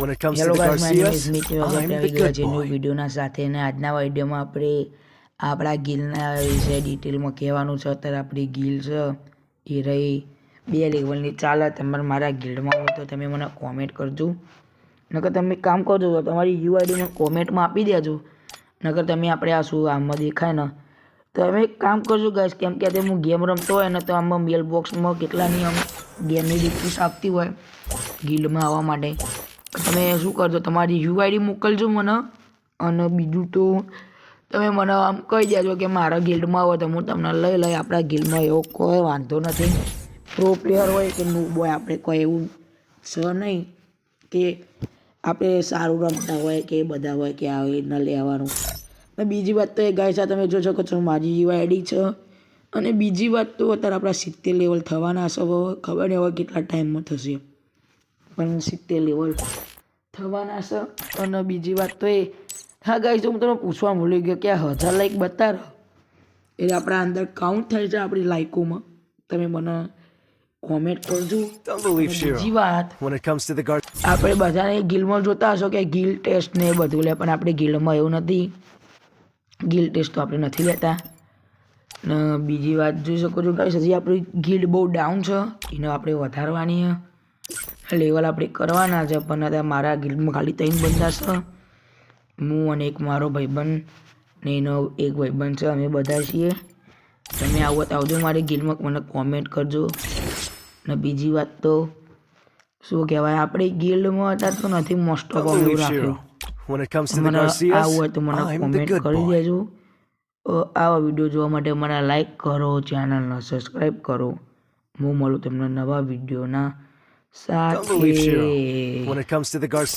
When it comes to hello the guys, my name Garcias, is Mit. I'm આપણે the આવી ગયા good છે new boy. વિડીયોના સાથે, અને આજના વિડીયોમાં આપણે આપણા ગિલના વિશે ડિટેલમાં કહેવાનું છે. અત્યારે આપણી ગિલ છે એ રહી 2 લેવલની ચાલે. તમારે મારા ગિલ્ડમાં હોય તો તમે મને કોમેન્ટ કરજો, નકર તમે કામ કરજો તો તમારી યુઆઈડી મને કોમેન્ટમાં આપી દેજો. નકર તમે આપણે આ શું આમાં દેખાય ને તો તમે એક કામ કરજો ગાઈસ, કેમ કે હું ગેમ રમતો હોય ને તો આમાં મેલ બોક્સમાં કેટલાની આમ ગેમની રિક્વેસ્ટ આપતી હોય ગિલ્ડમાં આવવા માટે. તમે શું કરજો, તમારી યુઆઈડી મોકલજો મને, અને બીજું તો તમે મને આમ કહી દેજો કે મારા ગિલ્ડમાં હોય તો હું તમને લઈ આપણા ગિલ્ડમાં એવો કોઈ વાંધો નથી. પ્રો પ્લેયર હોય કે નૂબ હોય, આપણે કોઈ એવું છે નહીં કે આપણે સારું રમતા હોય કે બધા હોય કે આવી ન લેવાનું. અને બીજી વાત તો એ ગાઈસ, આ તમે જોઈ શકો છો મારી યુઆઈડી છે. અને બીજી વાત તો અત્યારે આપણા 70 લેવલ થવાના છે. ખબર નહીં હવે કેટલા ટાઈમમાં થશે, પણ 70 લેવલ થવાના છે. અને બીજી વાત તો એ, હા ગાઈસ, હું તમને પૂછવા ભૂલી ગયો કે 1000 લાઈક બતાવો એટલે આપણા અંદર કાઉન્ટ થાય છે આપણી લાઈકોમાં. તમે મને કોમેન્ટ કરજો. Don't believe બીજી Shiro. વાત, When it comes to the Garcias, આપણે બધાને ગિલ્ડમાં જોતા હશો કે ગિલ ટેસ્ટ ને એ બધું લે, પણ આપણે ગિલ્ડમાં એવું નથી. ગિલ ટેસ્ટ તો આપણે નથી લેતા. ને બીજી વાત જોઈ શકો છો ગાઈસ, હજી આપણી ગિલ્ડ બહુ ડાઉન છે, એને આપણે વધારવાની છે. લેવલ આપણે કરવાના છે, પણ અત્યારે મારા ગિલ્ડમાં ખાલી 3 બંદા છે. હું અને એક મારો ભાઈબંધ ને એનો એક ભાઈબંધ છે, અમે બધા છીએ. તમે આવો તો આવજો મારી ગિલ્ડમાં, મને કોમેન્ટ કરજો. ને બીજી વાત તો શું કહેવાય, આપણી ગિલ્ડમાં અત્યારે તો નથી મોસ્ટ ઓફ don't એવું believe રાખ્યું. Shiro. When it comes to the મને Garcias, આવું હોય તો મને I'm the કોમેન્ટ good કરી boy. દેજો. આવા વિડીયો જોવા માટે મને લાઈક કરો, ચેનલને સબસ્ક્રાઈબ કરો. હું મળું તમને નવા વિડીયોના Don't believe Shiro. સાથે. When it comes to the Garcias.